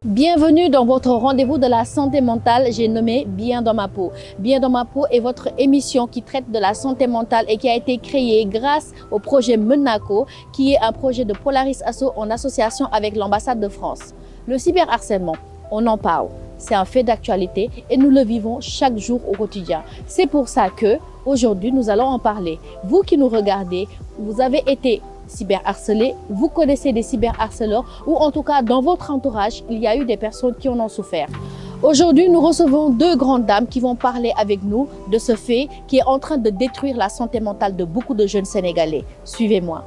Bienvenue dans votre rendez-vous de la santé mentale, j'ai nommé Bien dans ma peau. Bien dans ma peau est votre émission qui traite de la santé mentale et qui a été créée grâce au projet Menako, qui est un projet de Polaris Asso en association avec l'ambassade de France. Le cyberharcèlement, on en parle, c'est un fait d'actualité et nous le vivons chaque jour au quotidien. C'est pour ça que aujourd'hui nous allons en parler. Vous qui nous regardez, vous avez été cyberharcelés, vous connaissez des cyberharceleurs ou en tout cas dans votre entourage, il y a eu des personnes qui en ont souffert. Aujourd'hui, nous recevons deux grandes dames qui vont parler avec nous de ce fait qui est en train de détruire la santé mentale de beaucoup de jeunes Sénégalais. Suivez-moi.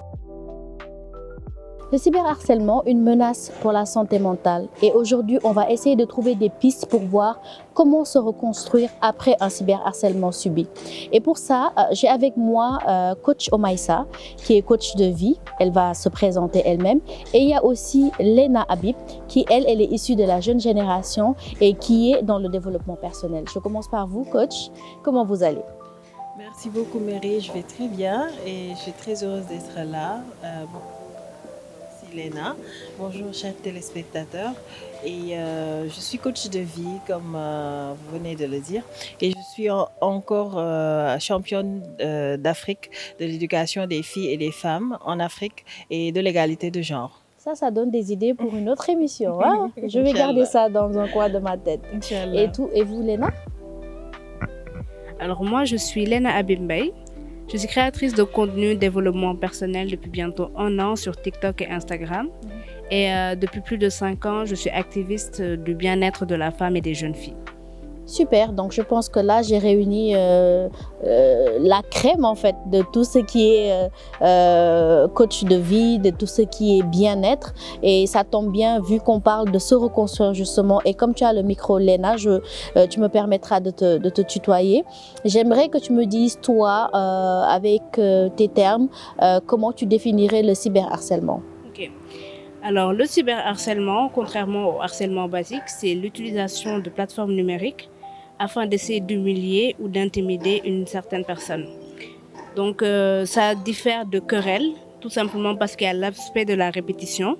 Le cyberharcèlement, une menace pour la santé mentale. Et aujourd'hui, on va essayer de trouver des pistes pour voir comment se reconstruire après un cyberharcèlement subi. Et pour ça, j'ai avec moi coach Omaïssa, qui est coach de vie. Elle va se présenter elle-même. Et il y a aussi Lena Habib, qui elle est issue de la jeune génération et qui est dans le développement personnel. Je commence par vous, coach. Comment vous allez? Merci beaucoup, Mary. Je vais très bien et je suis très heureuse d'être là. Lena. Bonjour chers téléspectateurs et je suis coach de vie comme vous venez de le dire et je suis encore championne d'Afrique de l'éducation des filles et des femmes en Afrique et de l'égalité de genre. Ça donne des idées pour une autre émission. Hein? Je vais garder ça dans un coin de ma tête. Et vous Lena? Alors moi je suis Lena Habib Mbaye. Je suis créatrice de contenu développement personnel depuis bientôt 1 an sur TikTok et Instagram. Et depuis plus de 5 ans, je suis activiste du bien-être de la femme et des jeunes filles. Super, donc je pense que là j'ai réuni la crème en fait de tout ce qui est coach de vie, de tout ce qui est bien-être et ça tombe bien vu qu'on parle de se reconstruire justement et comme tu as le micro Lena, tu me permettras de te tutoyer. J'aimerais que tu me dises toi avec tes termes comment tu définirais le cyberharcèlement. Ok. Alors le cyberharcèlement, contrairement au harcèlement basique, c'est l'utilisation de plateformes numériques afin d'essayer d'humilier ou d'intimider une certaine personne. Donc ça diffère de querelle, tout simplement parce qu'il y a l'aspect de la répétition.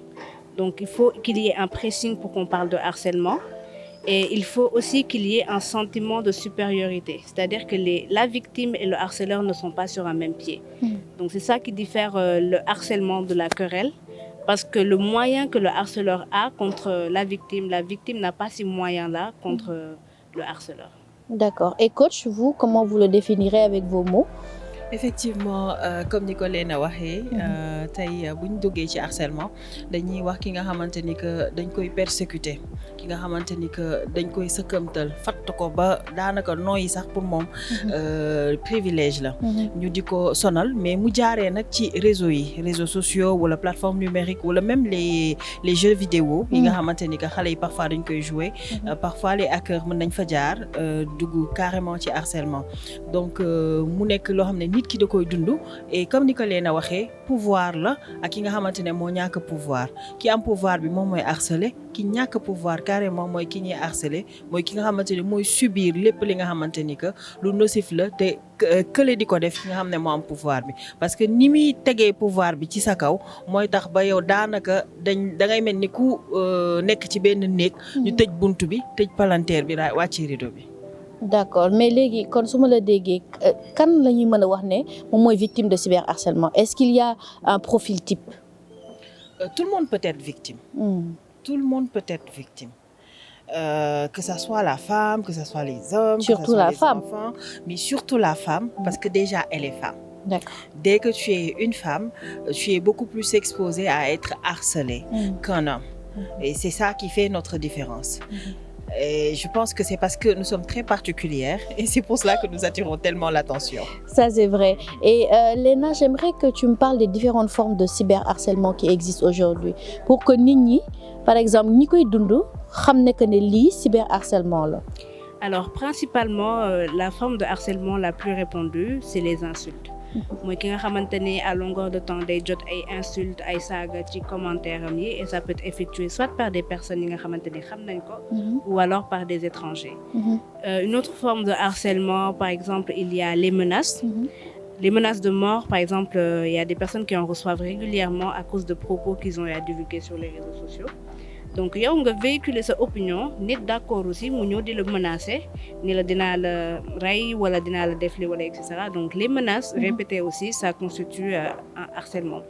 Donc il faut qu'il y ait un pressing pour qu'on parle de harcèlement. Et il faut aussi qu'il y ait un sentiment de supériorité, c'est-à-dire que la victime et le harceleur ne sont pas sur un même pied. Donc c'est ça qui diffère le harcèlement de la querelle. Parce que le moyen que le harceleur a contre la victime n'a pas ces moyens-là contre le harceleur. D'accord. Et coach, vous, comment vous le définirez avec vos mots? Effectivement comme ni ko Lena waxee tey bu ñu duggee ci harcèlement dañuy wax ki nga xamante ni que dañ koy persécuter ki nga xamante ni que dañ koy sëkkamtal fatt ko ba daanaka nooyi sax pour moom privilège la ñu di ko sonal mais mu jaaree nag ci réseaux sociaux wala plateforme numérique wala même les jeux vidéo yi nga xamante ni que xale yi parfois dañ koy jouer parfois les hackers mën nañ fa jaar dugg carrément ci harcèlement donc mu nekk loo xam ne nit ki da koy dund et comme ni ko Lena waxee pouvoir la ak ki nga xamante ne moo ñàkk pouvoir ki am pouvoir bi moom mooy harceler ki ñàkk pouvoir carrément mooy ki ñuy harceler mooy ki nga xamante ne mooy subir lépp li nga xamante ni que lu nocif la te kële di ko def ki nga xam ne moo am pouvoir bi parce que ni muy tegee pouvoir bi ci sa kaw mooy tax ba yow daanaka da ngay mel ni ku nekk ci benn néeg ñu tëj bunt bi tëj palanteer bi wàcce rideau bi. D'accord mais léegi kon su ma la déggee kan la ñuy mën a wax ne moom mooy victime de cyberharcèlement est-ce qu'il y a un profil type? Tout le monde peut être victime. Tout le monde peut être victime. Que ça soit la femme, que ça soit les hommes, surtout que ça soit la les femme. enfants, mais surtout la femme parce que déjà elle est femme. D'accord. Dès que tu es une femme, tu es beaucoup plus exposée à être harcelée qu'un homme. Et c'est ça qui fait notre différence. Et je pense que c'est parce que nous sommes très particulières et c'est pour cela que nous attirons tellement l'attention. Ça c'est vrai. Et Lena, j'aimerais que tu me parles des différentes formes de cyberharcèlement qui existent aujourd'hui pour que nit ñi, par exemple ñi koy dund xam ne que ne lii cyberharcèlement la. Alors principalement la forme de harcèlement la plus répandue c'est les insultes. mooy ki nga xamante ne à longueur de temps day jot ay insultes ay saaga ci commentaire am yi et ça peut être effectué soit par des personnes yi nga xamante ne xam nañ ko ou alors par des étrangers. Une autre forme de harcèlement, par exemple, il y a les menaces. Les menaces de mort, par exemple, il y a des personnes qui en reçoivent régulièrement à cause de propos qu'ils ont eu à divulguer sur les réseaux sociaux. Donc yow nga véhiculer sa opinion nit d'accord aussi mu ñëw di la menacer ni la dinaa la rey wala dinaa la def li wala et cetera. Donc les menaces répétées aussi ça constitue un harcèlement.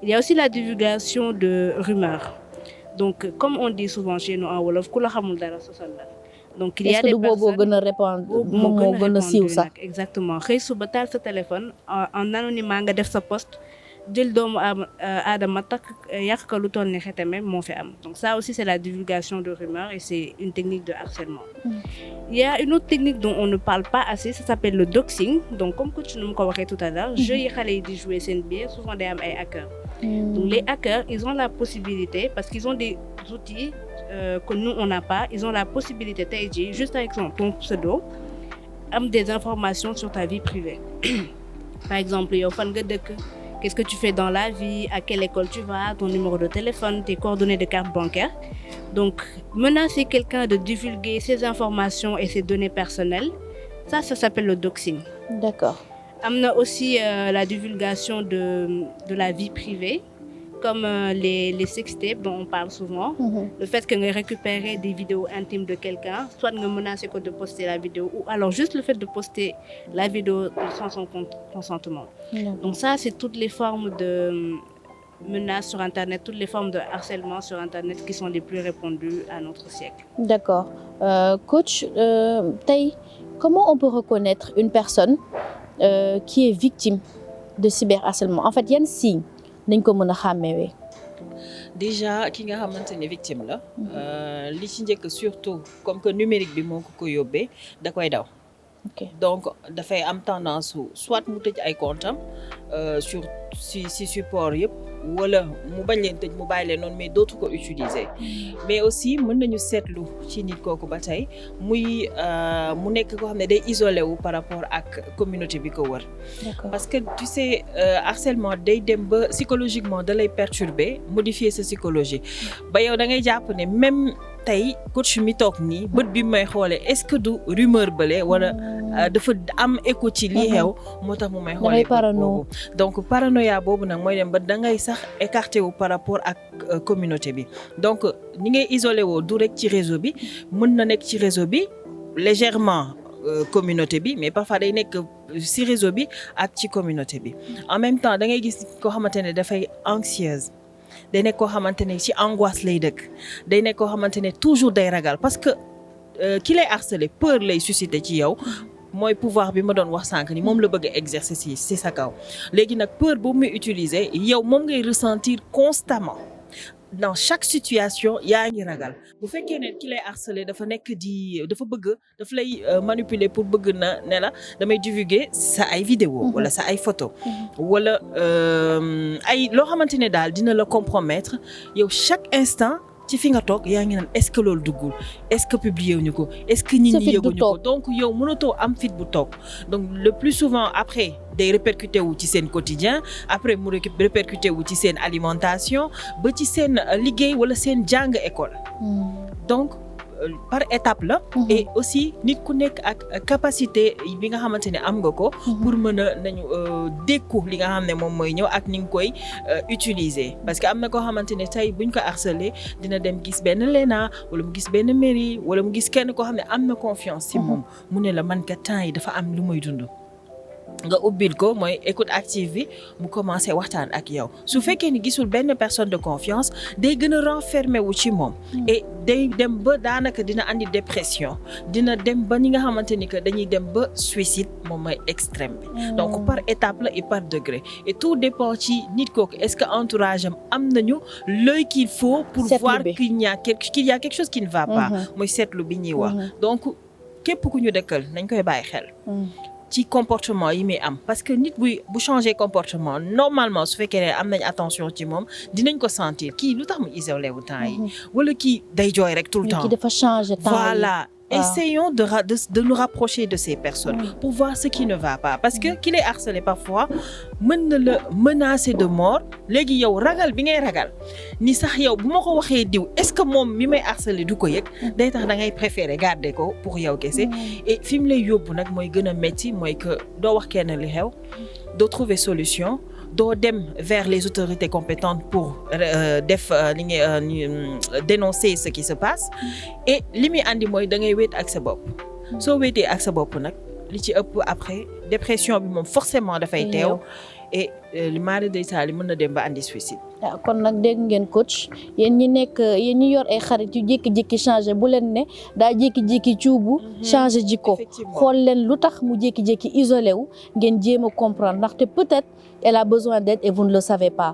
Il y a aussi la divulgation de rumeurs. Donc comme on dit souvent chez nous en wolof ku la xamul dara sosal la. Donc il y a des personnes gën a répandre moo gën a siiw sax exactement xëy suba taal sa téléphone en anonymat nga def sa post jël doomu aadama takk yàq ko lu toll ni xeteme moo fi am. Donc ça aussi c'est la divulgation de rumeurs et c'est une technique de harcèlement. Il y a une autre technique dont on ne parle pas assez, ça s'appelle le doxing. Donc comme coach nu mu ko waxee tout à l'heure jeux yi xale yi di jouer seen biir souvent day am ay hackers. Donc les hackers ils ont la possibilité parce qu'ils ont des outils que nous on n'a pas, ils ont la possibilité tey jii juste avec ton pseudo am des informations sur ta vie privée. Par exemple yow fan nga dëkk, qu'est-ce que tu fais dans la vie, à quelle école tu vas, ton numéro de téléphone, tes coordonnées de carte bancaire. Donc menacer quelqu'un de divulguer ses informations et ses données personnelles, ça s'appelle le doxing. D'accord. Am na aussi la divulgation de la vie privée. Comme les sextapes dont on parle souvent, le fait que nga récupérer des vidéos intimes de quelqu'un, soit nga menacer ko de poster la vidéo ou alors juste le fait de poster la vidéo sans son consentement. Donc ça c'est toutes les formes de menaces sur internet, toutes les formes de harcèlement sur internet qui sont les plus répandues à notre siècle. D'accord. Coach, tey comment on peut reconnaître une personne qui est victime de cyberharcèlement? En fait, yan signe nañ ko mën a xàmmewee. Déjà ki nga xamante ne victime la li ci njëkk surtout comme que numérique bi moo ko yóbbee da koy daw. Donc dafay am tendance soit mu tëj ay compte am sur si support yëpp wala mu bañ leen tëj mu bàyyi leen noonu mais dootu ko utiliser. Mais aussi mën nañu seetlu ci nit kooku ba tey muy mu nekk koo xam ne day isolé wu par rapport ak communauté bi ko wër. Parce que tu sais harcèlement day dem ba psychologiquement da lay perturber modifier sa psychologie ba yow da ngay jàpp ne même tey coach mi toog nii bët bi may xoolee est-ce que du rumeur bële wala dafa am écho ci lii xew moo tax mu may xoolee boobu. Donc paranoïa boobu nag mooy dem ba da ngay sax écarté wu par rapport ak communauté bi. Donc ni ngay isolé woo du rek ci réseau bi mën na nekk ci réseau bi légèrement communauté bi mais parfois day nekk ci réseau bi ak ci communauté bi. En même temps da ngay gis koo xamante ne dafay anxieuse. day nekk koo xamante ne ci angoisse lay dëkk day nekk koo xamante ne toujours day ragal parce que ki lay harceler peur lay susciter ci yow mooy pouvoir bi ma doon wax sànq ni moom la bëgg a exercer ci sa kaw léegi nag peur boobu muy utiliser yow moom ngay ressentir constamment dans chaque situation yaa ngi ragal bu fekkee ne ki lay harceler dafa nekk dafa bëgg dafa lay manipuler pour bëgg na ne la damay divulguer sa ay vidéo wala sa ay photo wala ay loo xamante ne daal dina la compromettre yow chaque instant ci fi nga toog yaa ngi naan est-ce que loolu duggul est-ce que publier wuñu ko est-ce que nit ñi yëguñu ko donc yow mënatoo am fit bu toog donc le plus souvent après day répercuté wu ci seen quotidien après mu répercuté wu ci seen alimentation ba ci seen liggéey wala seen jàng école donc par étape la et aussi nit ku nekk ak capacité bi nga xamante ne am nga ko pour mën a nañu dékku li nga xam ne moom mooy ñëw ak ni nga koy utiliser parce que am na koo xamante ne tey buñ ko harceler dina dem gis benn Lena wala mu gis benn mairie wala mu gis kenn koo xam ne am na confiance ci moom mu ne la man ka temps yi dafa am lu muy dund nga ubbil ko mooy écoute active bi mu commencé waxtaan ak yow su fekkee ni gisul benn personne de confiance day gën a renfermer wu ci moom et day dem ba daanaka dina andi dépression dina dem ba ñi nga xamante ni que dañuy dem ba suicide moom mooy extrême bi donc par étape la et par degré et tout dépend ci nit kooku est-ce que entourage am nañu l'œil qu'il faut pour voir qu'il y a quelque chose qui ne va pas mooy seetlu bi ñuy wax donc képp ku ñu dëkkal nañ koy bàyyi xel ci comportement yi muy am parce que nit bu changer comportement normalement su fekkee ne am nañ attention ci moom dinañ ko sentir kii lu tax mu isolé wu temps yi wala kii day jooy rek tout le temps kii dafa changer temps voilà Essayons de nous rapprocher de ces personnes pour voir ce qui ne va pas. Parce que qui les harcelé parfois, mën na la menacer de mort. Léegi yow ragal bi ngay ragal ni sax yow bu ma ko waxee diw est-ce que moom mi may harcelé du ko yëg day tax da ngay préférer garder ko pour yow kese. Et fi mu lay yóbbu nag mooy gën a metti mooy que doo wax kenn li xew doo trouver solution. doo dem vers les autorités compétentes pour dénoncer ce qui se passe et li muy andi mooy da ngay wéet ak sa bopp soo wéetee ak sa bopp nag li ci ëpp après dépression bi moom forcément dafay teew et li mari day taali mën na dem ba andi suicide. kon nag dégg ngeen coach yéen ñi yor ay xarit yu jékki-jékki changé bu leen ne daa jékki-jékki cuubu changé jikko xool leen lu tax mu jékki-jékki isolé wu ngeen jéem a comprendre ndaxte peut-être elle a besoin d'aide et vous ne le savez pas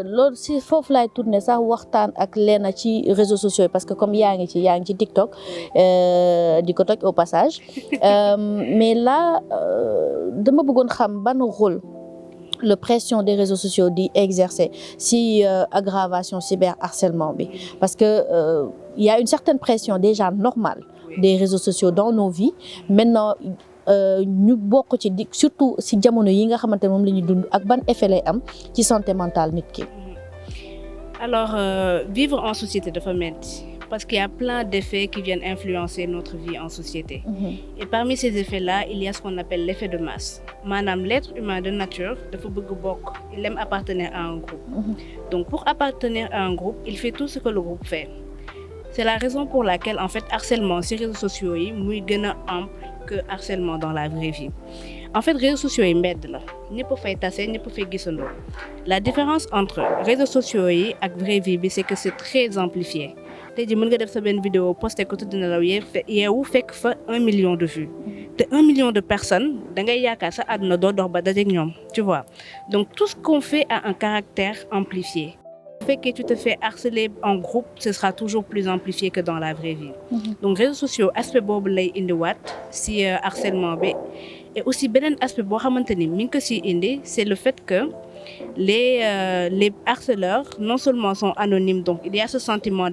loolu si foofu laay tourner sax waxtaan ak Léna ci réseaux sociaux parce que comme yaa ngi ci TikTok di ko toj au passage mais là dama bëggoon xam ban rôle la pression des réseaux sociaux di exercer si aggravation cyberharcèlement bi parce que il y a une certaine pression déjà normale des réseaux sociaux dans nos vies maintenant ñu bokk ci surtout si jamono yi nga xamante ne moom la ñuy dund ak ban effet lay am ci santé mentale nit ki. Alors vivre en société dafa metti parce qu'il y a plein d'effets qui viennent influencer notre vie en société. Et parmi ces effets-là, il y a ce qu'on appelle l'effet de masse. Maanaam l'être humain de nature dafa bëgg bokk, il aime appartenir à un groupe. Donc pour appartenir à un groupe, il fait tout ce que le groupe fait. C'est la raison pour laquelle en fait harcèlement sur les réseaux sociaux yi muy gën a ample que harcèlement dans la vraie vie. En fait réseaux sociaux yi mbedd la ñëpp fay tase ñëpp fay gisandoo. La différence entre réseaux sociaux yi ak vraie vie bi c'est que c'est très amplifié. Tey jii mën nga def sa benn vidéo posté ko tudd na la yeewu fekk fa 1 million de vues te 1 million de personnes da ngay yaakaar sa àdduna doo dox ba dajeek ñoom tu vois. Donc tout ce qu'on fait a un caractère amplifié. Le fait que tu te fais harceler en groupe, ce sera toujours plus amplifié que dans la vraie vie. Donc réseaux sociaux aspect boobu lay indiwaat si harcèlement bi et aussi beneen aspect boo xamante ni mi ngi ko si indi c'est le fait que les harceleurs non seulement sont anonymes donc il y a ce sentiment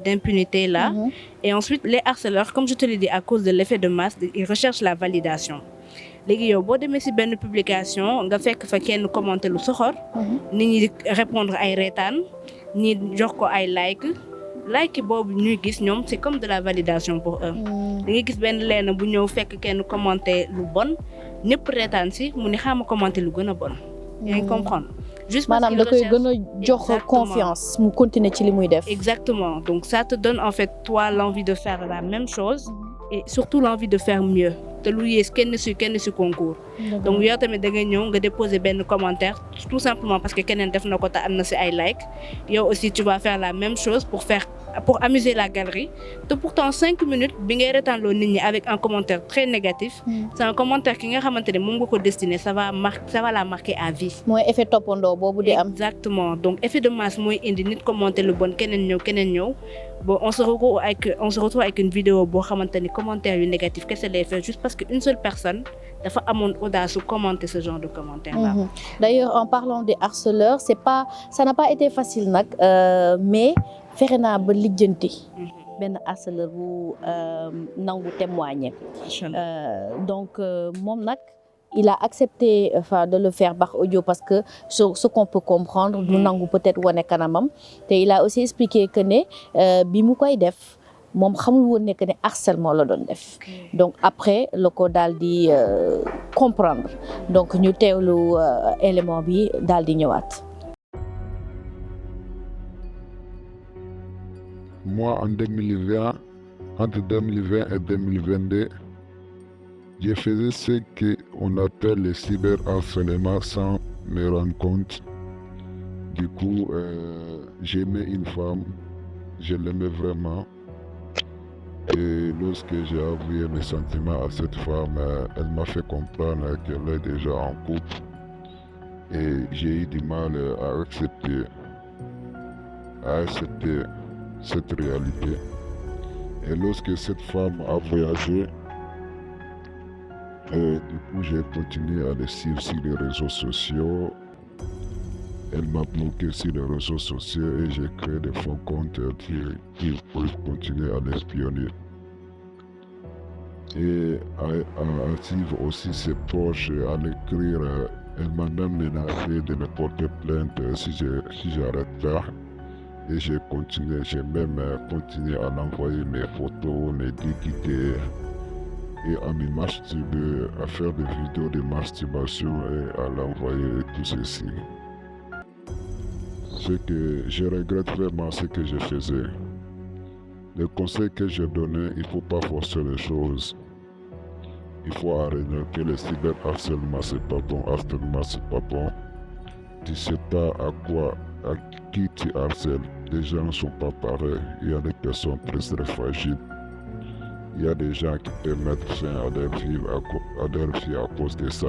d'impunité là et ensuite les harceleurs comme je te l'ai dit à cause de l'effet de masse ils recherchent la validation. Léegi yow boo demee ci benn publication nga fekk fa kenn commenter lu soxor nit ñi répondre ay reetaan ñi jox ko ay like boobu ñuy gis ñoom c'est comme de la validation pour eux. da ngay gis benn Léna bu ñëw fekk kenn commenter lu bon ñëpp reetaan ci mu ne xaama commenter lu gën a bon. yaa ngi comprendre. Juste maanaam da koy gën a jox confiance mu continuer ci li muy def. Exactement donc ça te donne en fait toi l'envie de faire la même chose et surtout l'envie de faire mieux. te lu yées kenn si concours. Donc yow tamit da ngay ñëw nga déposer benn commentaire tout simplement parce que keneen def na ko te am na si ay like yow aussi tu vas faire la même chose pour amuser la galerie te pourtant 5 minutes bi ngay reetaanloo nit ñi avec un commentaire très négatif. C'est un commentaire ki nga xamante ne moom nga ko destiné ça va la marquer à vie. mooy effet toppandoo boobu di am. Exactement donc effet de masse mooy indi nit commenter lu bon keneen ñëw. Bon, on se retrouve avec une vidéo boo xamante ni commentaire yu négatif kese lay faire juste parce que une seule personne dafa amoon audace su commenter ce genre de commentaire là. D'ailleurs en parlant des harceleurs ça n'a pas été facile nag mais fexe naa ba lijjanti. benn harceleur bu nangu témoigner. Donc moom nag. Il a accepté de le faire par audio parce que ce qu'on peut comprendre du nangu peut-être wane kanamam te il a aussi expliqué que ne bi mu koy def moom xamul woon ne que ne harcèlement la doon def donc après la ko daal di comprendre donc ñu teewlu élément bi daal di ñëwaat. Moi en 2020 entre 2020 et 2022 je faisais ce qu'on appelle le cyberharcèlement sans me rendre compte. Du coup, j'aimais une femme, je l'aimais vraiment. Et lorsque j'ai avoué mes sentiments à cette femme, elle m'a fait comprendre qu'elle est déjà en couple. Et j'ai eu du mal à accepter cette réalité. Et lorsque cette femme a voyagé, du coup, j'ai continué à les suivre sur les réseaux sociaux. Elle m'a bloqué sur les réseaux sociaux et j'ai créé des faux comptes qui peuvent continuer à l'espionner. et à suivre aussi ses proches, à l'écrire. Elle m'a même menacé de me porter plainte si j'arrête là. Et j'ai même continué à l'envoyer mes photos, mes nudité et à me masturber, à faire des vidéos de masturbation et à l'envoyer tout ceci. Ce que je regrette vraiment, ce que je faisais. Le conseil que j'ai donné, il ne faut pas forcer les choses. Il faut arrêter le cyberharcèlement, c'est pas bon. Harcèlement, c'est pas bon. Tu sais pas à qui tu harcèles. Les gens ne sont pas pareils. Il y a des personnes très fragiles. Il y a des gens qui peuvent mettre fin à leur vie à cause de ça.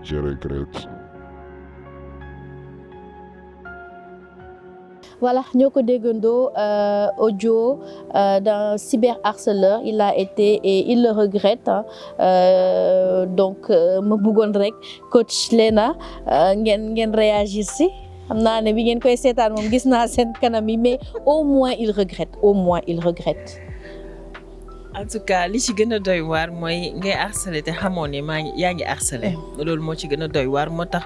Je regrette. Voilà, ñoo ko déggandoo audio d'un cyberharceleur. Il a été et il le regrette. Donc ma bëggoon rek coach Lena ngeen réagir si. xam naa ne bi ngeen koy seetaan moom gis naa seen kanam yi mais au moins il regrette. En tout cas li ci gën a doy waar mooy ngay harcelé te xamoo ne yaa ngi harcelé loolu moo ci gën a doy waar moo tax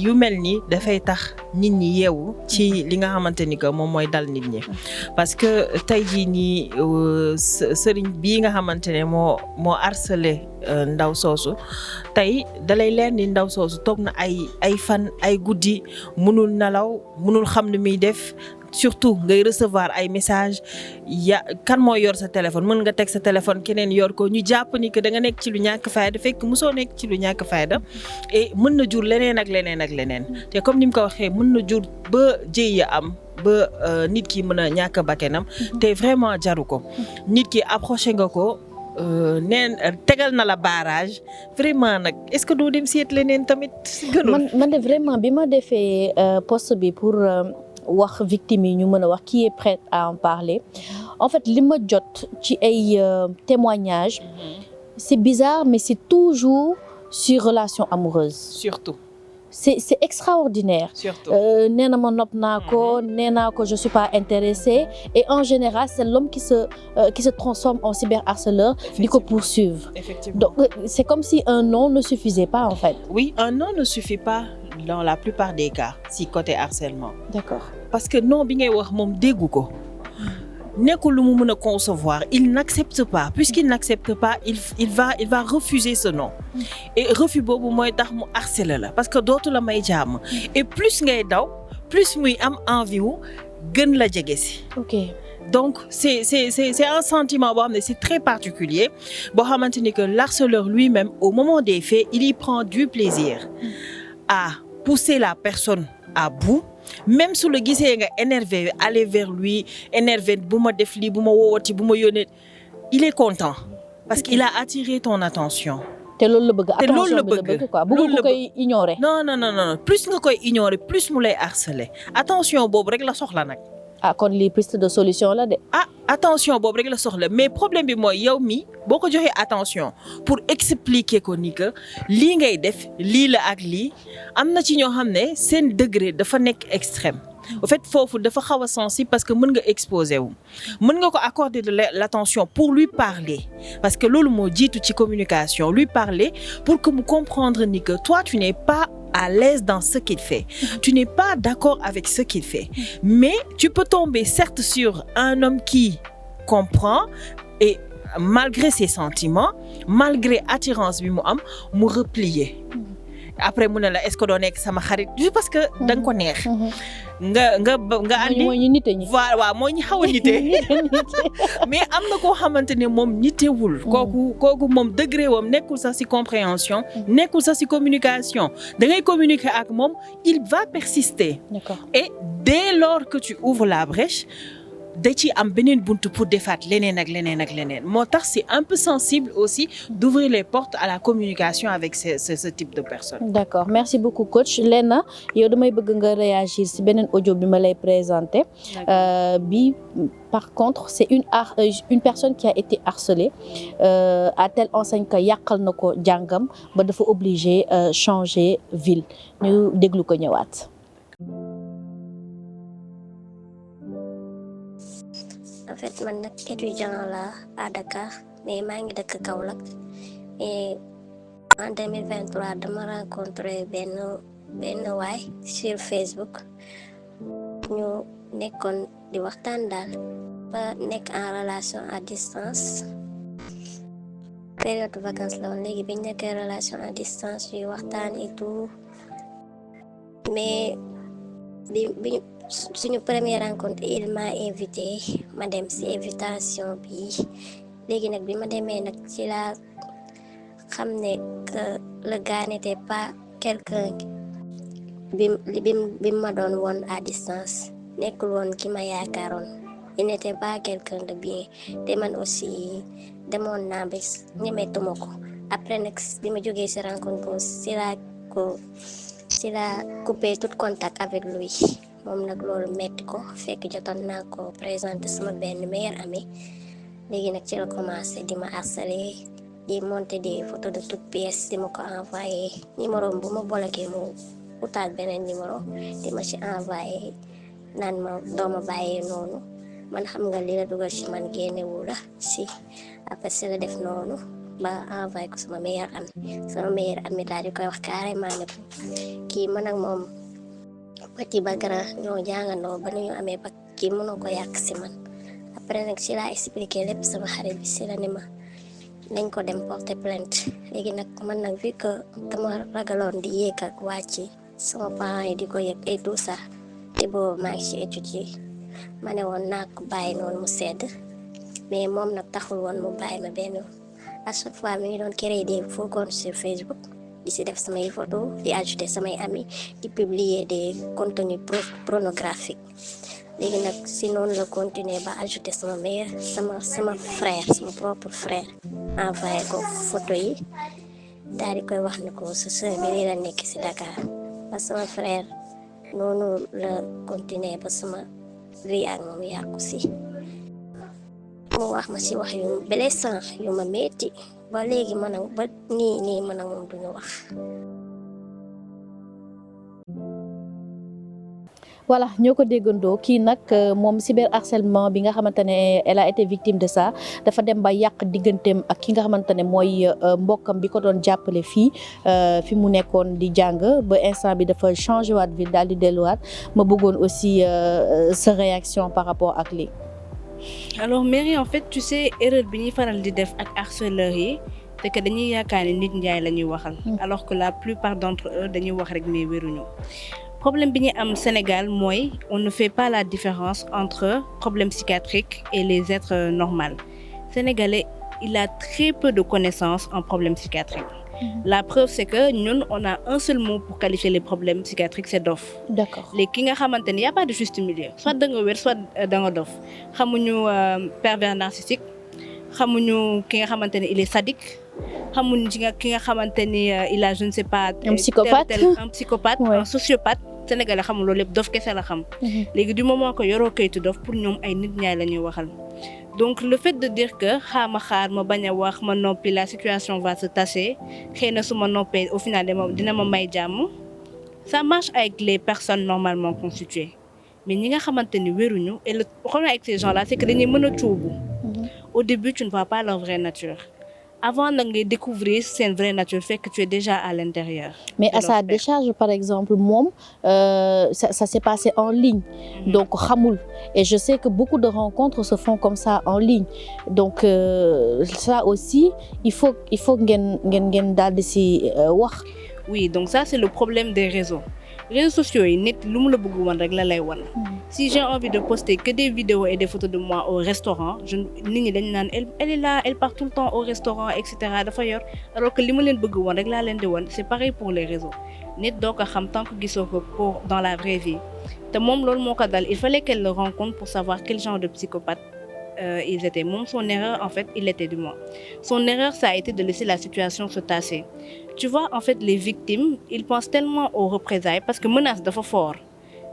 yu mel ni dafay tax nit ñi yeewu ci li nga xamante ni que moom mooy dal nit ñi parce que tey jii nii sëriñ bii nga xamante ne moo harcelé ndaw soosu tey dalay leer ni ndaw soosu toog na ay fan ay guddi mënul nelaw mënul xam ni muy def. Surtout ngay recevoir ay message kan moo yor sa téléphone mën nga teg sa téléphone keneen yor ko ñu jàpp ni que da nga nekk ci lu ñàkk fayda fekk mosoo nekk ci lu ñàkk fayda et mën na jur leneen ak leneen te comme ni mu ko waxee mën na jur ba jéy am ba nit ki mën a ñàkk bakkenam te vraiment jaru ko nit ki approché nga ko neen tegal na la barrage vraiment nag est-ce que doo dem seet leneen tamit gënul man de vraiment bi ma defee post bi pour wax victime yi ñu mën a wax qui est prêt à en parler en fait li ma jot ci ay témoignages c'est bizarre mais c'est toujours sur relation amoureuse surtout c'est extraordinaire nee na ma nopp naa ko nee naa ko je suis pas intéressée et en général c'est l'homme qui se transforme en cyberharceleur di ko poursuivre donc c'est comme si un non ne suffisait pas en fait. Oui, un non ne suffit pas dans la plupart des cas si côté harcèlement. D'accord. Parce que non bi ngay wax moom déggu ko nekkul lu mu mën a concevoir il n'accepte pas puisqu'il n'accepte pas il va refuser ce non et refus boobu mooy tax mu harceler la parce que dootu la may jàmm et plus ngay daw plus muy am envie wu gën la jege si. Ok. Donc c'est un sentiment boo xam ne c'est très particulier boo xamante ni que l'harceleur lui-même au moment des faits il y prend du plaisir à pousser la personne à bout. Même su la gisee nga énervé aller vers lui énervé bu ma def lii bu ma woowati bu ma yónnee il est content parce qu'il a attiré ton attention. te loolu la bëgg attention bi la bëgg quoi bëgg ko koy ignorer. non plus nga koy ignorer plus mu lay harceler attention boobu rek la soxla nag. ah kon lii piste de solution la de. ah attention boobu rek la soxla mais problème bi mooy yow mi boo ko joxee attention pour expliquer ko ni que lii ngay def lii la ak lii am na ci ñoo xam ne seen degré dafa nekk extrême. En fait foofu dafa xaw a sensible parce que mën nga exposer wu mën nga ko accorder de l'attention pour lui parler parce que loolu moo jiitu ci communication lui parler pour que mu comprendre ni que toi tu n'es pas à l'aise dans ce qu'il fait. Tu n'es pas d'accord avec ce qu'il fait. Mais tu peux tomber certes sur un homme qui comprend et malgré ses sentiments, malgré attirance bi mu am, mu replier. Après mu ne la est-ce que doo nekk sama xarit juste parce que da nga ko neex. nga andi mooy ñu nite ñi. voilà waaw mooy ñu xaw a nite mais am na koo xamante ne moom nitewul. kooku moom degré wam nekkul sax ci compréhension. nekkul sax ci communication da ngay communiquer ak moom il va persister. D'accord. Et dès lors que tu ouvres la brèche. da ci am beneen buntu pour defaat leneen ak leneen moo tax c'est un peu sensible aussi d'ouvrir les portes à la communication avec ce type de personnes. D'accord, merci beaucoup coach Lena yow damay bëgg nga réagir ci beneen audio bi ma lay présenter bi par contre c'est une personne qui a été harcelée à telle enseigne que yàqal na ko jàngam ba dafa obligé changer ville ñu déglu ko ñëwaat. En fait man nag étudiant la à Dakar mais maa ngi dëkk Kaolack et en 2023 dama rencontré benn waay sur Facebook ñu nekkoon di waxtaan daal ba nekk en relation à distance période vacances la woon léegi biñ nekkee relation à distance ñuy waxtaan et tout mais bi suñu première rencontre il m'a invité ma dem ci invitation bi léegi nag bi ma demee nag ci laa xam ne que le gars n'était pas quelqu'un bi ma doon woon à distance nekkul woon ki ma yaakaaroon il n'était pas quelqu'un de bien te man aussi demoon naa bés ñemetuma ko après nag bi ma jógee ci rencontre boobu ci la coupé tout contact avec lui moom nag loolu metti ko fekk jotoon naa ko présenter sama benn meilleur ami léegi nag ci la commencé di ma harceler di monter des photos de toutes pièces di ma ko envoyé numéro bu ma bloqué mu utaat beneen numéro di ma ci envoyé naan ma dooma bàyyee noonu man xam nga li la dugal ci man génnewu la si après si la def noonu ba envoyé ko sama meilleur ami daal di koy wax carrément ne ko kii man ak moom petit ba grand ñoo jàngandoo ba nu ñu amee ba kii mënoo ko yàq si man après nag si laa expliqué lépp sama xarit bi si la ni ma nañ ko dem porter plainte léegi nag man nag vu que dama ragaloon di yéeg ak wàcc sama parents yi di ko yëg et tout ça te boobu maa ngi ci étude yi ma ne woon naa ko bàyyi noonu mu sedd mais moom nag taxul woon mu bàyyi ma benn à chaque fois mi ngi doon créer des faux comptes sur Facebook di si def samay photo di ajouter samay amis di publier des contenus pornographiques léegi nag si noonu la continuer ba ajouter sama frère sama propre frère envoyé ko photo yi daal di koy wax ne ko sa sœur bi lii la nekk si Dakar ba sama frère noonu la continuer ba sama vie ak moom yàqu si mu wax ma si wax yu blessant yu ma metti ba léegi man ak ba nii man ak moom duñu wax. voilà ñoo ko déggandoo kii nag moom cyberharcèlement bi nga xamante ne elle a été victime de ça dafa dem ba yàq digganteem ak ki nga xamante ne mooy mbokkam bi ko doon jàppale fii fi mu nekkoon di jàng ba instant bi dafa changé waat ville daal di delluwaat ma bëggoon aussi sa réaction par rapport ak lii. alors Merry en fait tu sais erreur bi ñuy faral di def ak harceleurs yi c'est que dañuy yaakaar ne nit njaay la ñuy waxal. alors que la plupart d'entre eux dañuy wax rek mais wéruñu. problème bi ñu am Sénégal mooy on ne fait pas la différence entre problème psychiatrique et les êtres normaux. Sénégalais il a très peu de connaissances en problème psychiatrique. La preuve c'est que ñun on a un seul mot pour qualifier les problèmes psychiatriques c'est dof. D'accord. léegi ki nga xamante ni y a pas de juste milieu soit da nga wér soit da nga dof xamuñu pervers narcissique xamuñu ki nga xamante ni il est sadique xamuñu ki nga xamante ni il a je ne sais pas. un psychopathe un sociopathe. Sénégalais xamul loolu lépp dof kese la xam. léegi du moment que yoroo kayitu dof pour ñoom ay nit ñaay la ñuy waxal. donc le fait de dire que xaar ma bañ a wax ma noppi la situation va se tasser xëy na su ma noppee au final dina ma may jàmm ça marche avec les personnes normalement constituées mais ñi nga xamante ni wéruñu et le problème avec ces gens là c'est que dañuy mën a cuubu. au début tu ne vois pas leur vraie nature. avant nag ngay découvrir seen vraie nature fekk tu es déjà à l'intérieur. mais à sa décharge par exemple moom ça s'est passé en ligne. donc xamul et je sais que beaucoup de rencontres se font comme ça en ligne donc ça aussi il faut ngeen daal di si wax. oui donc ça c'est le problème des réseaux sociaux yi nit lu mu la bëgg woon rek la lay wan. si j'ai envie de poster que des vidéos et des photos de moi au restaurant nit ñi dañ naan elle est là elle part tout le temps au restaurant et cetera dafa yor alors que li ma leen bëgg woon rek laa leen di woon c'est pareil pour les réseaux nit doo ko xam tant que gisoo ko pour dans la vraie vie te moom loolu moo ko dal il fallait qu'elle le rencontre pour savoir quel genre de psychopathe ils étaient. Son erreur, en fait, il était du moins. Son erreur, ça a été de laisser la situation se tasser. Tu vois, en fait, les victimes, ils pensent tellement aux représailles parce que menace de fort.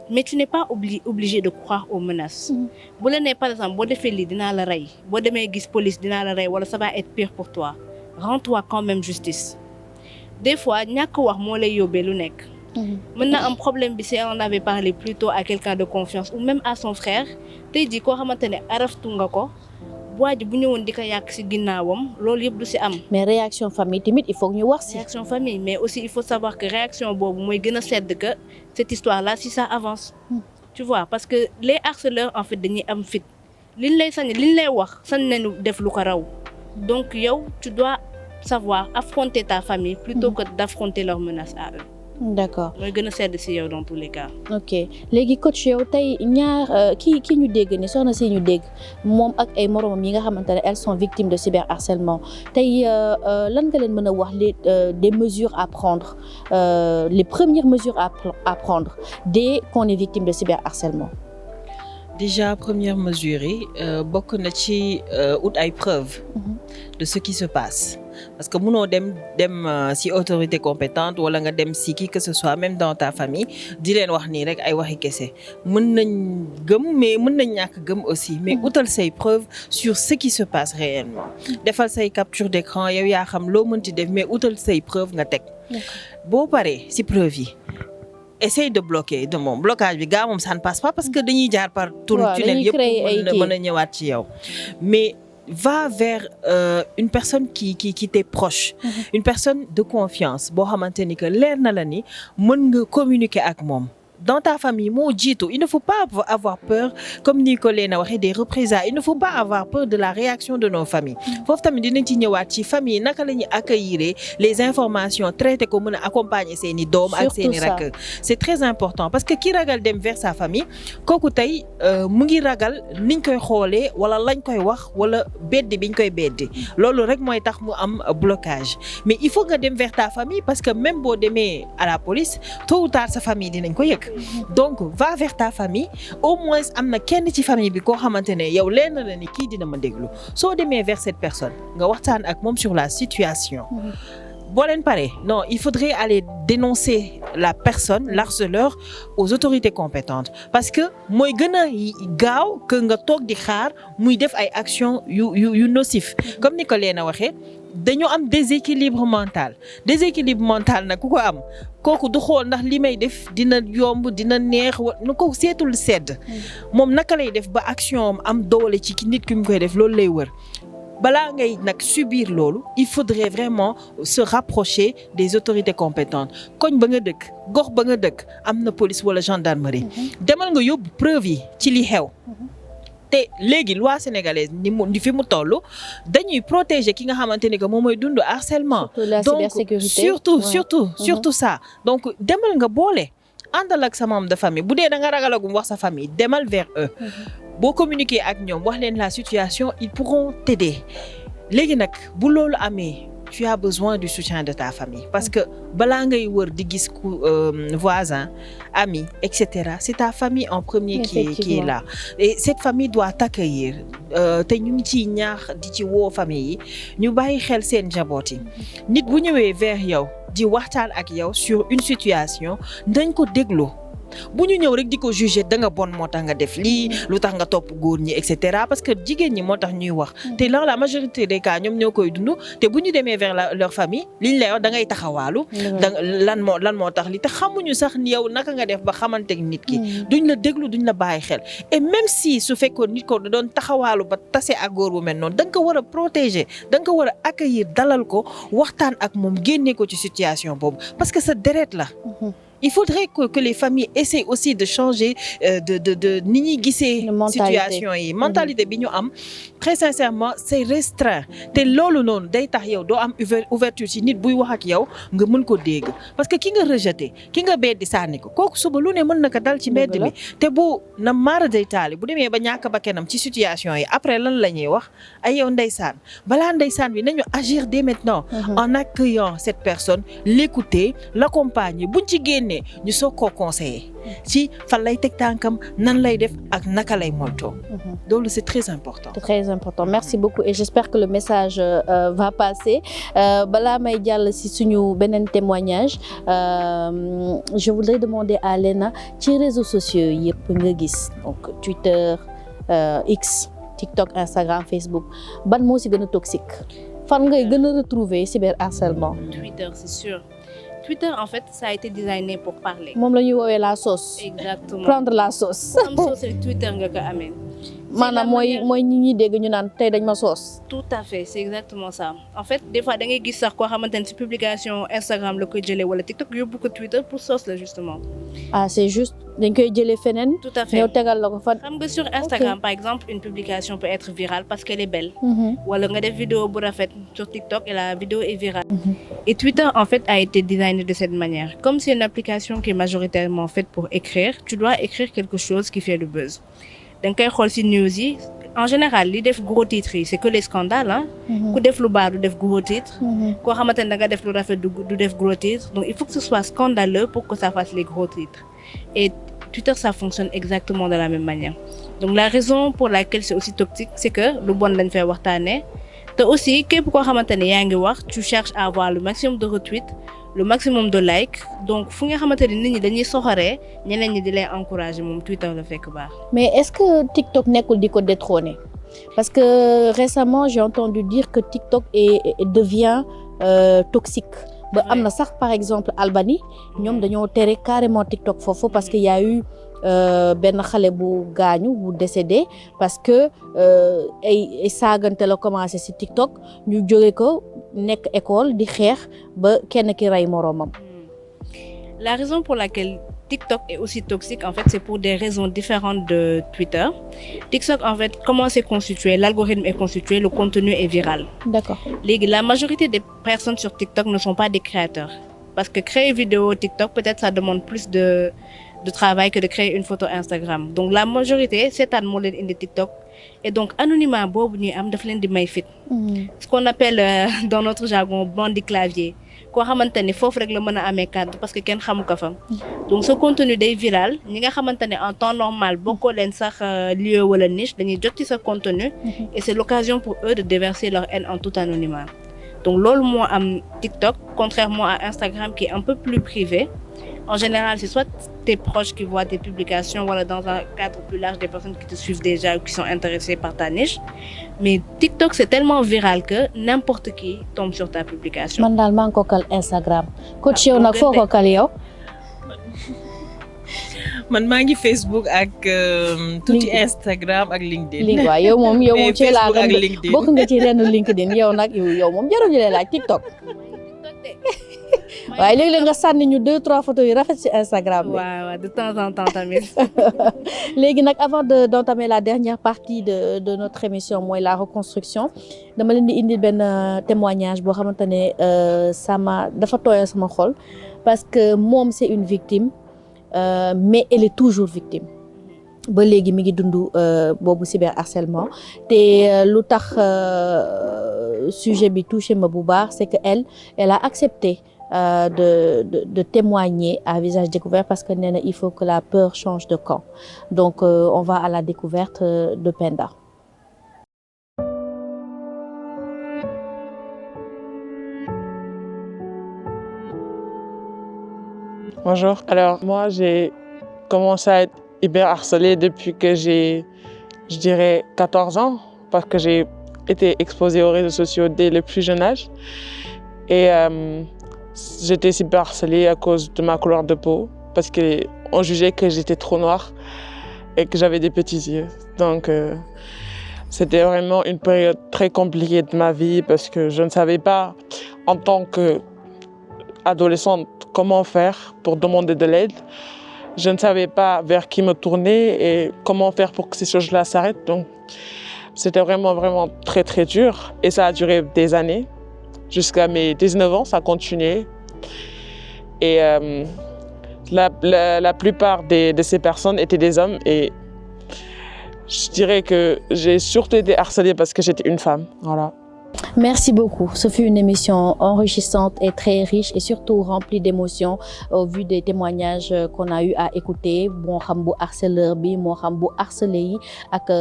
Mais tu n'es pas obligé de croire aux menaces. Si tu par exemple, si tu fais dina la ray, si tu gis police dina la ray, wala ça va être pire pour toi. Rends-toi quand même justice. Des fois, ñak wax mo lay yobé lu nek. Maintenant, un problème, si on avait parlé plutôt à quelqu'un de confiance ou même à son frère, tu dis ko xamantene araftu nga ko waa ji bu ñëwoon di ko yàq ci ginnaawam loolu yëpp du ci am. mais réaction famille tamit il faut que ñu wax ci. réaction famille mais aussi il faut savoir que réaction boobu mooy gën a sedd que cette histoire là si ça avance. tu vois parce que les harceleurs en fait dañuy am fit liñ lay wax sañ nañu def lu ko raw donc yow tu dois savoir affronter ta famille plutôt que d'affronter leurs menaces à eux. d'accord mooy gën a sedd ci yow dans tous les cas. ok léegi coach yow tey ñaar kii ñu dégg ni soxna si ñu dégg moom ak ay moromam yi nga xamante ne elles sont victimes de cyberharcèlement tey lan nga leen mën a wax des mesures à prendre les premières mesures à prendre dès qu'on est victime de cyberharcèlement. déjà première mesure yi bokk na ci ut ay preuves de ce qui se passe parce que mënoo dem ci autorité compétente wala nga dem ci qui que ce soit même dans ta famille di leen wax nii rek ay waxi kese mën nañ gëm mais mën nañ ñàkk gëm aussi mais utal say preuves sur ce qui se passe réellement defal say capture d'écran yow yaa xam loo mënti def mais utal say preuves nga teg boo paree ci preuve yi essaye de bloquer de moom blocage bi gaa moom ça ne passe pas parce que dañuy jaar par tunnel yëpp mën a ñëwaat ci yow mais va vers une personne qui t'est proche une personne de confiance boo xamante ni que leer na la ni mën nga communiquer ak moom dans ta famille moo jiitu il ne faut pas avoir peur comme ni ko Léna waxee des représailles il ne faut pas avoir peur de la réaction de nos familles foofu tamit dinañ ci ñëwaat ci famille naka la ñuy accueillir les informations traiter ko mën a accompagner seeni doom ak seeni rakk c'est très important parce que ki ragal dem vers sa famille kooku tey mu ngi ragal niñ koy xoolee wala lañ koy wax wala beddi biñ koy beddi loolu rek mooy tax mu am blocage mais il faut nga dem vers ta famille parce que même boo demee à la police tôt ou tard sa famille dinañ ko yëg donc va vers ta famille au moins am na kenn ci famille bi koo xamante ne yow leen na ni kii dina ma déglu soo demee vers cette personne nga waxtaan ak moom sur la situation boo leen pare non il faudrait aller dénoncer la personne l'harceleur aux autorités compétentes parce que mooy gën a gaaw que nga toog di xaar muy def ay actions yu nocif comme ni ko Léna waxee dañoo am déséquilibre mental nag ku ko am kooku du xool ndax li may def dina yomb dina neex nu ko seetul sedd moom naka lay def ba action am doole ci nit ki mu koy def loolu lay wër balaa ngay nag subir loolu il faudrait vraiment se rapprocher des autorités compétentes koñ ba nga dëkk gox ba nga dëkk am na police wala gendarmerie demal nga yóbbu preuve yi ci li xew te léegi loi sénégalaise ni fi mu toll dañuy protéger ki nga xamante ni que moom mooy dund harcèlement donc surtout ça donc demal nga boole àndal ak sa membre de famille bu dee da nga ragalagum wax sa famille demal vers eux boo communiquer ak ñoom wax leen la situation ils pourront t'aider léegi nag bu loolu amee tu as besoin du soutien de ta famille parce que balaa ngay wër di gis voisin ami etc c'est ta famille en premier qui est là et cette famille doit t'accueillir te ñu ngi ciy ñaax di ci woo famille yi ñu bàyyi xel seen njaboot yi nit bu ñëwee vers yow di waxtaan ak yow sur une situation dañ ko déglu bu ñu ñëw rek di ko juger da nga bon moo tax nga def lii lu tax nga topp góor ñi et cetera parce que jigéen ñi moo tax ñuy wax te dans la majorité des cas ñoom ñoo koy dund te bu ñu demee vers leur famille liñ lay wax da ngay taxawaalu lan moo tax li te xamuñu sax ni yow naka nga def ba xamante nit ki duñ la déglu duñ la bàyyi xel et même si su fekkoon nit ko da doon taxawaalu ba tase ak góor bu mel noonu da nga ko war a protéger da nga ko war a accueillir dalal ko waxtaan ak moom génne ko ci situation boobu parce que sa deret la. Il faudrait que les familles essaient aussi de changer de ni ñuy gisee situation yi mentalité bi ñu am très sincèrement c'est restreint te loolu noonu day tax yow doo am ouverture ci nit buy wax ak yow nga mën ko dégg parce que ki nga rejeté ki nga beddi sànni ko kooku suba lu ne mën na ko dal ci mbedd mi te bu na maara day taali bu demee ba ñàkk ba kenam ci situation yi après lan la ñuy wax ay yow ndeysaan balaa ndeysaan bi nañu agir dès maintenant en accueillant cette personne l'écouter l'accompagner buñ ci génnee ñu soog koo conseiller ci fan lay teg tànkam nan lay def ak naka lay moytoo donc c'est très important. C'est très important merci beaucoup et j'espère que le message va passer balaa may jàll ci suñu beneen témoignage je voudrais demander à Léna ci réseaux sociaux yëpp nga gis donc Twitter X TikTok Instagram Facebook ban moo ci gën a toxique fan ngay gën a retrouver cyberharcèlement. Twitter c'est sûr. Twitter, en fait, ça a été designé pour parler. Moom la ñuy woowee la sauce. Exactement. Prendre la sauce. Am sauce rek Twitter nga ko amee. maanaam mooy ñi ñuy dégg ñu naan tey dañ ma soos. Tout à fait, c'est exactement ça. En fait, des fois da ngay gis sax koo xamante ne ci publication Instagram la koy jëlee wala TikTok yóbbu ko Twitter pour soos la justement. Ah c'est juste dañ koy jëlee feneen. Tout à fait ñëw tegal la ko fa. xam nga sur Instagram par exemple une publication peut être virale parce qu'elle est belle. wala nga def vidéo bu rafet sur TikTok et la vidéo est virale. Et Twitter en fait a été designé de cette manière. Comme c'est une application qui est majoritairement faite pour écrire, tu dois écrire quelque chose qui fait le buzz. da nga koy xool ci news yi en général li def gros titres yi c'est que les scandales hein. ku def lu baax du def gros titres. koo xamante ne da nga def lu rafet du def gros titres. Donc il faut que ce soit scandaleux pour que ça fasse les gros titres. Et Twitter ça fonctionne exactement de la même manière. Donc la raison pour laquelle c'est aussi toxique c'est que lu bon lañ fay waxtaanee te aussi képp koo xamante ne yaa ngi wax tu cherches à avoir le maximum de retweets, le maximum de likes. Donc fu nga xamante ne nit ñi dañuy soxoree ñeneen ñi di lay encourager moom Twitter la fekk baax. Mais est-ce que TikTok nekkul di ko détrôner? Parce que récemment j'ai entendu dire que TikTok devient toxique. Ba am na sax par exemple Albanie ñoom dañoo tere carrément TikTok foofu parce que y a eu benn xale bu gaañu bu décédé parce que ay saagante la commencé ci TikTok ñu jóge ko nekk école di xeex ba kenn ki rey moroomam. La raison pour laquelle TikTok est aussi toxique, en fait, c'est pour des raisons différentes de Twitter. TikTok, en fait, comment c'est constitué? L'algorithme est constitué, le contenu est viral. D'accord. La majorité des personnes sur TikTok ne sont pas des créateurs. Parce que créer une vidéo TikTok, peut-être ça demande plus de travail que de créer une photo Instagram. Donc la majorité, c'est un modèle de TikTok. Et donc, anonymat, bobu ñuy am daf leen di may fit. Ce qu'on appelle dans notre jargon bandit clavier. Koo xamante ne foofu rek la mën a amee cadre parce que kenn xamu ko fa. Donc ce contenu day viral ñi nga xamante ne en temps normal bokkoo leen sax lieu wala niche dañuy jot ci sa contenu. Et c'est l'occasion pour eux de déverser leur haine en tout anonymat. Donc loolu moo am TikTok, contrairement à Instagram qui est un peu plus privé. En général, c'est soit tes proches qui voient tes publications, voilà, dans un cadre plus large, des personnes qui te suivent déjà ou qui sont intéressées par ta niche. Mais TikTok, c'est tellement viral que n'importe qui tombe sur ta publication. Man daal maa ngi ko kal Instagram. Coach yow nag foo ko kal yow? man maa ngi Facebook ak tuuti Instagram ak LinkedIn. waaw yow moom ci laa Facebook ak LinkedIn bokk nga ci ren LinkedIn yow nag yow moom jarul ñu laaj TikTok. waaye léeg-léeg nga sànni ñu 2-3 photos yu rafet ci Instagram bi. waaw de temps en temps tamit. léegi nag avant d'entamer la dernière partie de notre émission mooy la reconstruction dama leen di indi benn témoignage boo xamante ne dafa tooyal sama xol parce que moom c'est une victime mais elle est toujours victime. ba léegi mi ngi dund boobu cyberharcèlement te lu tax sujet bi touché ma bu baax c'est que elle a accepté de témoigner à visage découvert parce que nee na il faut que la peur change de camp. Donc on va à la découverte de Penda. Bonjour. Alors moi j'ai commencé à être hyper harcelée depuis que j'ai, je dirais, 14 ans parce que j'ai été exposée aux réseaux sociaux dès le plus jeune âge. Et j'étais cyber harcelée à cause de ma couleur de peau parce qu'on jugeait que j'étais trop noire et que j'avais des petits yeux. Donc c'était vraiment une période très compliquée de ma vie parce que je ne savais pas en tant qu'adolescente comment faire pour demander de l'aide. Je ne savais pas vers qui me tourner et comment faire pour que ces choses-là s'arrêtent. Donc c'était vraiment très très dur et ça a duré des années. Jusqu'à mes 19 ans, ça a continué. Et la plupart de ces personnes étaient des hommes et je dirais que j'ai surtout été harcelée parce que j'étais une femme. Voilà. Merci beaucoup. Ce fut une émission enrichissante et très riche et surtout remplie d'émotions au vu des témoignages qu'on a eu à écouter. Moo xam bu harceleur bi moo xam bu harcelé yi ak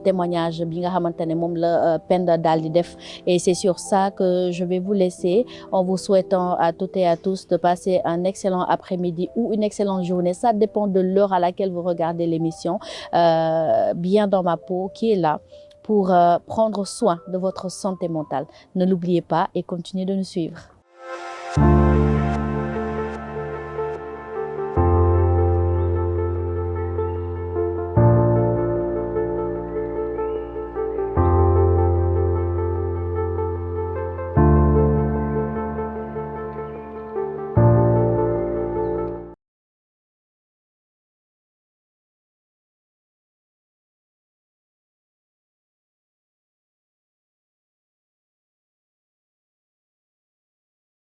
témoignage bi nga xamante ne moom la Penda daal di def. Et c'est sur ça que je vais vous laisser en vous souhaitant à toutes et à tous de passer un excellent après-midi ou une excellente journée. Ça dépend de l'heure à laquelle vous regardez l'émission. Bien dans ma peau qui est là pour prendre soin de votre santé mentale. Ne l'oubliez pas et continuez de nous suivre.